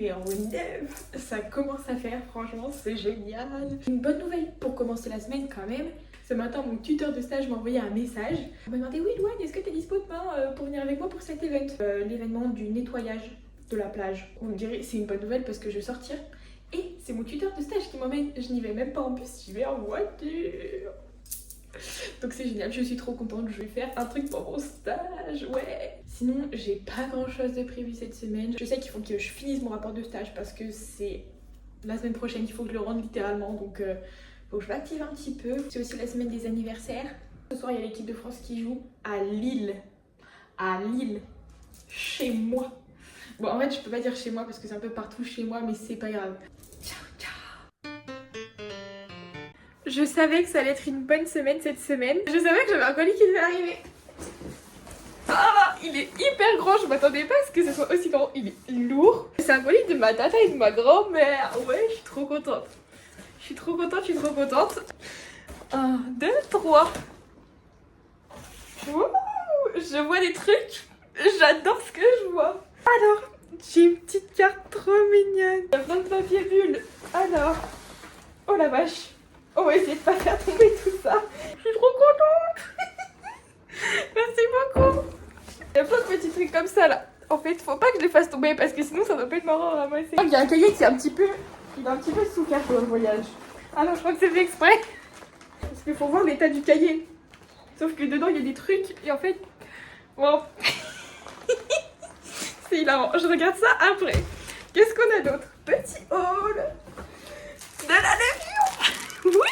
mais en neuf. Ça commence à faire, franchement, c'est génial. Une bonne nouvelle pour commencer la semaine quand même. Ce matin, mon tuteur de stage m'a envoyé un message. Il m'a demandé: oui, Louane, est-ce que tu es dispo demain pour venir avec moi pour cet event, l'événement du nettoyage de la plage. On me dirait c'est une bonne nouvelle parce que je vais sortir. Et c'est mon tuteur de stage qui m'emmène. Je n'y vais même pas en bus, j'y vais en voiture. Donc c'est génial, je suis trop contente. Je vais faire un truc pour mon stage, ouais. Sinon, j'ai pas grand chose de prévu cette semaine. Je sais qu'il faut que je finisse mon rapport de stage parce que c'est la semaine prochaine qu'il faut que je le rende littéralement. Donc faut que je m'active un petit peu. C'est aussi la semaine des anniversaires. Ce soir, il y a l'équipe de France qui joue à Lille. À Lille. Chez moi. Bon, en fait, je peux pas dire chez moi parce que c'est un peu partout chez moi, mais c'est pas grave. Ciao, ciao. Je savais que ça allait être une bonne semaine cette semaine. Je savais que j'avais un colis qui devait arriver. Ah, il est hyper grand, je m'attendais pas à ce que ce soit aussi grand. Il est lourd. C'est un colis de ma tata et de ma grand-mère. Ouais, je suis trop contente. Je suis trop contente, je suis trop contente. 1, 2, 3. Wouh, je vois des trucs. J'adore ce que je vois. Alors, j'ai une petite carte trop mignonne. Il y a plein de papier bulle. Alors, oh la vache. On va essayer de pas faire tomber tout ça. Je suis trop contente. Merci beaucoup. Il y a plein de petits trucs comme ça là. En fait, faut pas que je les fasse tomber parce que sinon ça doit pas être marrant à ramasser. Il y a un cahier qui est un petit peu souffert pour le voyage. Alors je crois que c'est fait exprès. Parce qu'il faut voir l'état du cahier. Sauf que dedans il y a des trucs et en fait, bon. C'est hilarant, je regarde ça après. Qu'est-ce qu'on a d'autre? Petit haul de la levure.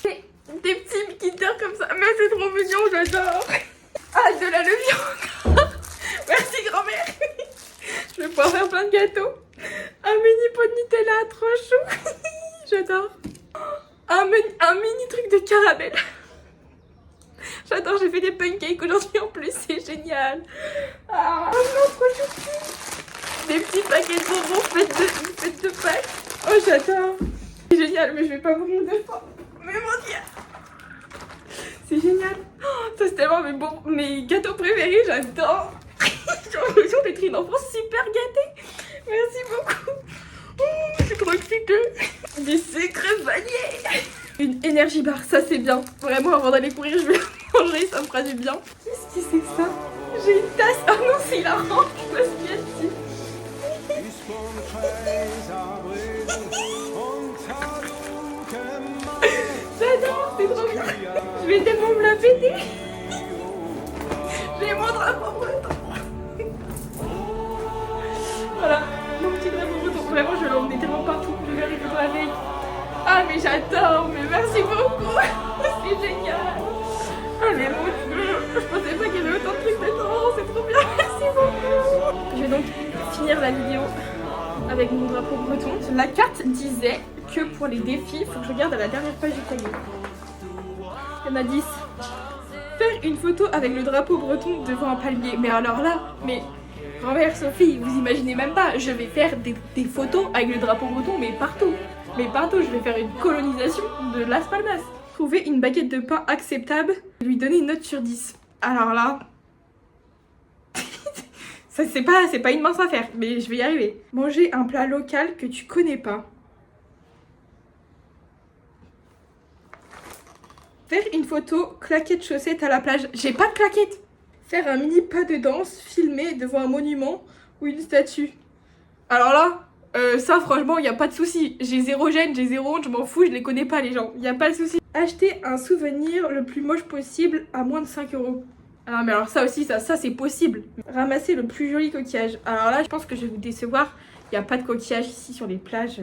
Oui. Des petits quitteurs comme ça. Mais c'est trop mignon, j'adore. Ah, de la levure encore. Merci grand-mère. Je vais pouvoir faire plein de gâteaux. Un mini pot de Nutella, trop chou. J'adore. Un mini truc de caramel. J'adore, j'ai fait des pancakes aujourd'hui en plus, c'est génial. Ah non, trop choupi. Des petits paquets de bonbons faites de Pâques. Oh, j'adore. C'est génial, mais je vais pas mourir de faim. Mais mon Dieu. C'est génial. Oh, ça c'est tellement mes gâteaux préférés, j'adore. J'ai l'impression d'être une enfant super gâtée. Merci beaucoup. Oh, je suis trop excitée. Des secrets vanillés. Une énergie bar, ça c'est bien. Vraiment, avant d'aller courir, je vais manger, ça me fera du bien. Qu'est-ce que c'est que ça? J'ai une tasse. Ah non, c'est hilarant. Je me suis assise. J'adore, c'est trop bien. Je vais tellement me la péter. J'ai mon drapeau breton. Voilà, mon petit drapeau breton. Vraiment, je vais l'emmener tellement partout. Je vais arriver avec. Ah, mais j'adore, mais merci beaucoup. C'est génial. Ah, mais mon Dieu, je pensais pas qu'il y avait autant de trucs dedans. C'est trop bien, merci beaucoup. Je vais donc finir la vidéo avec mon drapeau breton. La carte disait que pour les défis, il faut que je regarde à la dernière page du cahier. Il y en a 10. Faire une photo avec le drapeau breton devant un palmier. Mais alors là, mais grand-mère Sophie, vous imaginez même pas, je vais faire des photos avec le drapeau breton, mais partout. Mais partout, je vais faire une colonisation de Las Palmas. Trouver une baguette de pain acceptable, lui donner une note sur 10. Alors là, ça c'est pas une mince affaire, mais je vais y arriver. Manger un plat local que tu connais pas. Faire une photo claquette chaussette à la plage. J'ai pas de claquette. Faire un mini pas de danse filmé devant un monument ou une statue. Alors là, ça franchement, il n'y a pas de souci. J'ai zéro gêne, j'ai zéro honte, je m'en fous, je les connais pas les gens. Il n'y a pas de souci. Acheter un souvenir le plus moche possible à moins de 5 €. Ah mais alors ça aussi, ça c'est possible. Ramasser le plus joli coquillage. Alors là, je pense que je vais vous décevoir. Il n'y a pas de coquillage ici sur les plages.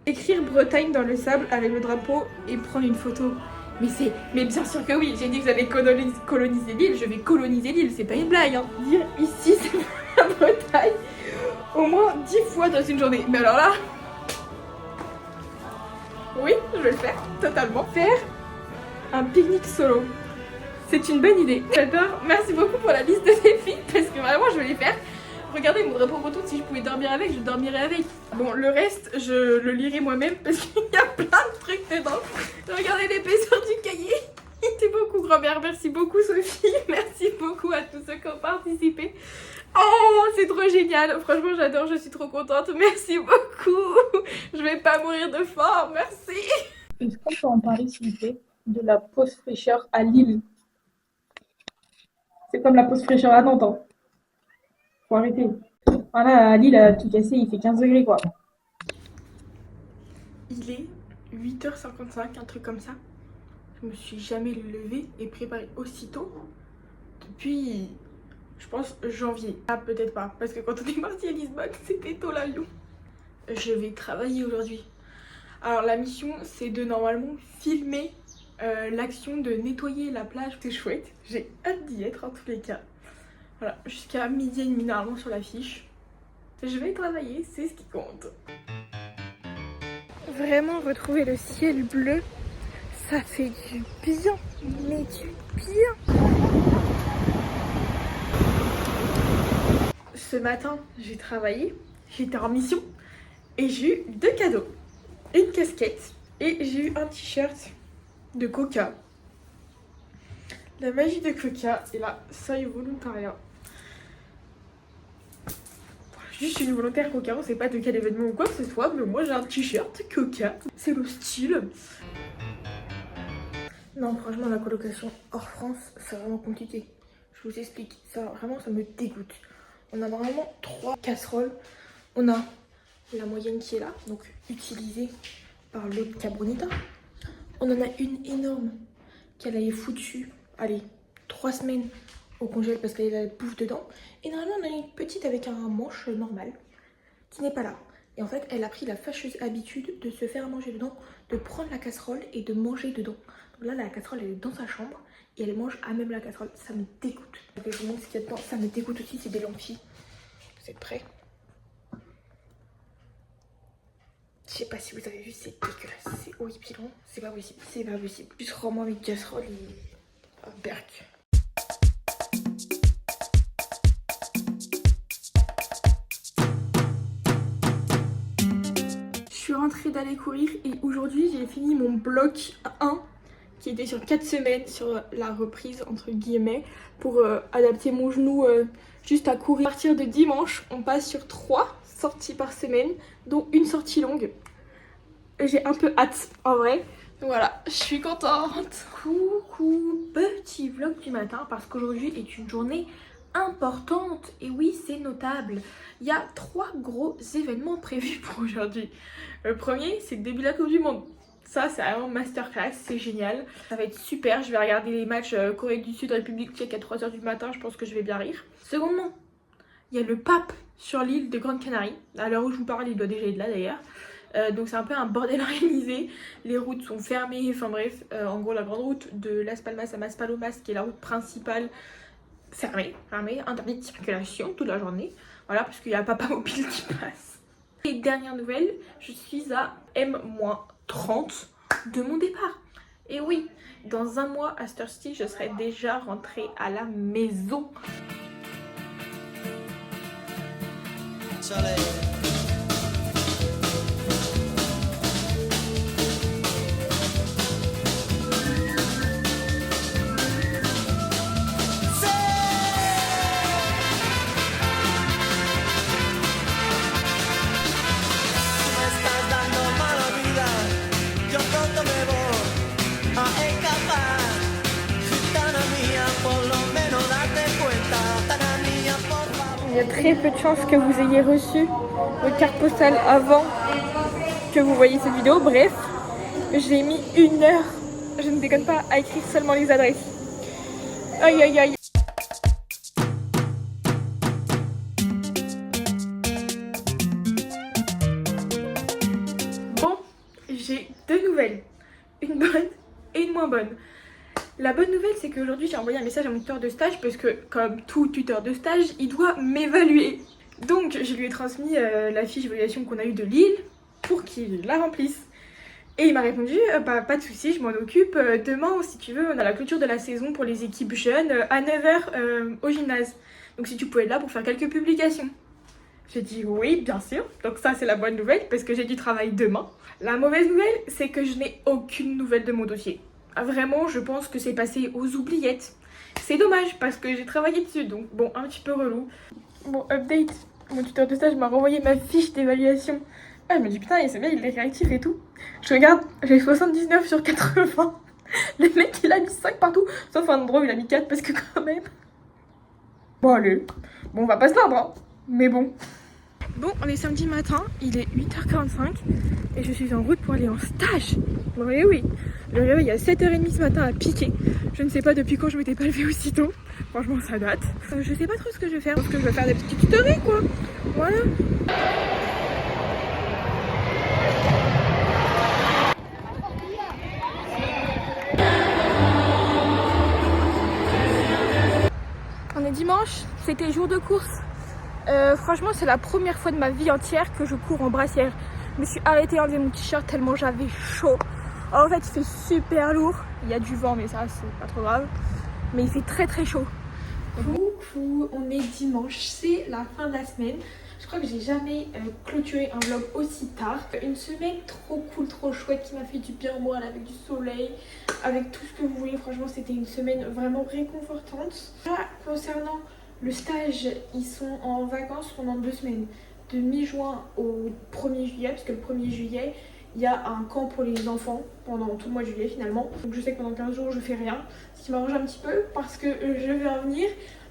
Écrire Bretagne dans le sable avec le drapeau et prendre une photo. Mais bien sûr que oui, j'ai dit que j'allais coloniser l'île, je vais coloniser l'île, c'est pas une blague hein. Dire ici c'est la Bretagne au moins 10 fois dans une journée. Mais alors là, oui, je vais le faire, totalement. Faire un pique-nique solo. C'est une bonne idée. J'adore, merci beaucoup pour la liste de défis parce que vraiment je vais les faire. Regardez mon drapeau breton, si je pouvais dormir avec, je dormirais avec. Bon, le reste, je le lirai moi-même parce qu'il y a plein de trucs dedans. Regardez l'épaisseur du cahier. Merci beaucoup grand-mère, merci beaucoup Sophie, merci beaucoup à tous ceux qui ont participé Oh, c'est trop génial. Franchement, j'adore, je suis trop contente. Merci beaucoup. Je vais pas mourir de faim, merci. Est-ce qu'on peut en parler, s'il vous plaît, de la pause fraîcheur à Lille? C'est comme la pause fraîcheur à Nantes, hein. Faut arrêter. Voilà, à Lille, à tout casser, il fait 15 degrés, quoi. Il est 8h55, un truc comme ça. Je me suis jamais levée et préparée aussitôt depuis, je pense, janvier. Ah, peut-être pas, parce que quand on est parti à Lisbonne, c'était tôt l'avion. Je vais travailler aujourd'hui. Alors la mission, c'est de normalement filmer l'action de nettoyer la plage. C'est chouette, j'ai hâte d'y être en tous les cas. Voilà, jusqu'à midi et demi normalement sur la fiche. Je vais travailler, c'est ce qui compte. Vraiment retrouver le ciel bleu, ça fait du bien, mais du bien. Ce matin, j'ai travaillé, j'étais en mission et j'ai eu 2 cadeaux. Une casquette et j'ai eu un t-shirt de Coca. La magie de Coca et la Soy Volontaria. Juste une volontaire Coca, on sait pas de quel événement ou quoi que ce soit, mais moi j'ai un t-shirt Coca. C'est le style. Non, franchement, la colocation hors France, c'est vraiment compliqué. Je vous explique, ça vraiment ça me dégoûte. On a vraiment 3 casseroles. On a la moyenne qui est là, donc utilisée par l'autre Cabronita. On en a une énorme qu'elle avait foutue, allez, 3 semaines au congèle parce qu'elle a la bouffe dedans. Et normalement, on a une petite avec un manche normal qui n'est pas là. Et en fait, elle a pris la fâcheuse habitude de se faire manger dedans, de prendre la casserole et de manger dedans. Donc là, la casserole, elle est dans sa chambre et elle mange à même la casserole. Ça me dégoûte. Je vous montre ce qu'il y a dedans. Ça me dégoûte aussi, c'est des lentilles. Vous êtes prêts? Je sais pas si vous avez vu, c'est dégueulasse. C'est horripilant. C'est pas possible. C'est pas possible. Juste rends-moi avec casserole et... berk. Je suis rentrée d'aller courir et aujourd'hui j'ai fini mon bloc 1 qui était sur 4 semaines sur la reprise entre guillemets pour adapter mon genou juste à courir. À partir de dimanche, on passe sur 3 sorties par semaine, dont une sortie longue. J'ai un peu hâte en vrai. Donc voilà, je suis contente. Coucou, petit vlog du matin parce qu'aujourd'hui est une journée importante. Et oui, c'est notable. Il y a 3 gros événements prévus pour aujourd'hui. Le premier, c'est le début de la Coupe du Monde. Ça, c'est vraiment masterclass, c'est génial. Ça va être super, je vais regarder les matchs Corée du Sud, République tchèque à 3h du matin, je pense que je vais bien rire. Secondement, il y a le pape sur l'île de Grande Canarie. À l'heure où je vous parle, il doit déjà être là d'ailleurs. Donc c'est un peu un bordel organisé, les routes sont fermées, enfin bref, en gros la grande route de Las Palmas à Maspalomas qui est la route principale, fermée, interdite de circulation toute la journée, voilà, parce qu'il y a Papa Mobile qui passe. Et dernière nouvelle, je suis à M-30 de mon départ. Et oui, dans un mois à Stursty, je serai déjà rentrée à la maison. Soleil. Il y a très peu de chances que vous ayez reçu votre carte postale avant que vous voyez cette vidéo. Bref, j'ai mis 1 heure, je ne déconne pas, à écrire seulement les adresses. Aïe aïe aïe. Bon, j'ai 2 nouvelles. Une bonne et une moins bonne. La bonne nouvelle, c'est qu'aujourd'hui j'ai envoyé un message à mon tuteur de stage parce que, comme tout tuteur de stage, il doit m'évaluer. Donc je lui ai transmis la fiche d'évaluation qu'on a eue de Lille pour qu'il la remplisse. Et il m'a répondu bah, pas de soucis, je m'en occupe. Demain, si tu veux, on a la clôture de la saison pour les équipes jeunes à 9h au gymnase. Donc si tu pouvais être là pour faire quelques publications. J'ai dit oui, bien sûr. Donc ça, c'est la bonne nouvelle parce que j'ai du travail demain. La mauvaise nouvelle, c'est que je n'ai aucune nouvelle de mon dossier. Vraiment, je pense que c'est passé aux oubliettes. C'est dommage parce que j'ai travaillé dessus, donc bon, un petit peu relou. Bon, update. Mon tuteur de stage m'a renvoyé ma fiche d'évaluation. Ah, je me dis putain, c'est bien, il est réactif et tout. Je regarde, j'ai 79 sur 80. Le mec, il a mis 5 partout. Sauf un endroit où il a mis 4 parce que quand même. Bon, allez. Bon, on va pas se plaindre, hein. Mais bon. Bon, on est samedi matin, il est 8h45 et je suis en route pour aller en stage. Oui, oui. Le réveil à 7h30 ce matin à piquer. Je ne sais pas depuis quand je m'étais pas levée aussitôt. Franchement, ça date. Je sais pas trop ce que je vais faire. Parce que je vais faire des petites tutories, quoi. Voilà. On est dimanche, c'était jour de course. Franchement, c'est la première fois de ma vie entière que je cours en brassière. Je me suis arrêtée à enlever mon t-shirt tellement j'avais chaud. Alors, en fait, il fait super lourd. Il y a du vent, mais ça, c'est pas trop grave. Mais il fait très très chaud. Coucou, on est dimanche, c'est la fin de la semaine. Je crois que j'ai jamais clôturé un vlog aussi tard. Une semaine trop cool, trop chouette qui m'a fait du bien au moral avec du soleil, avec tout ce que vous voulez. Franchement, c'était une semaine vraiment réconfortante. Là, concernant le stage, ils sont en vacances pendant 2 semaines. De mi-juin au 1er juillet, parce que le 1er juillet, il y a un camp pour les enfants pendant tout le mois de juillet finalement. Donc je sais que pendant 15 jours, je fais rien. Ce qui m'arrange un petit peu parce que je vais en venir.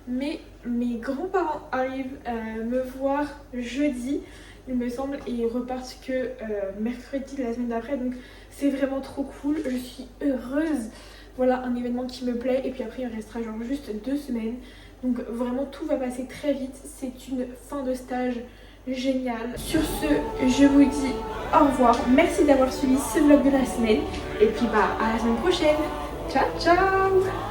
Mais mes grands-parents arrivent me voir jeudi, il me semble, et ils repartent que mercredi de la semaine d'après. Donc c'est vraiment trop cool, je suis heureuse. Voilà un événement qui me plaît et puis après il restera genre juste 2 semaines. Donc vraiment tout va passer très vite, c'est une fin de stage géniale. Sur ce, je vous dis au revoir, merci d'avoir suivi ce vlog de la semaine et puis bah à la semaine prochaine. Ciao ciao.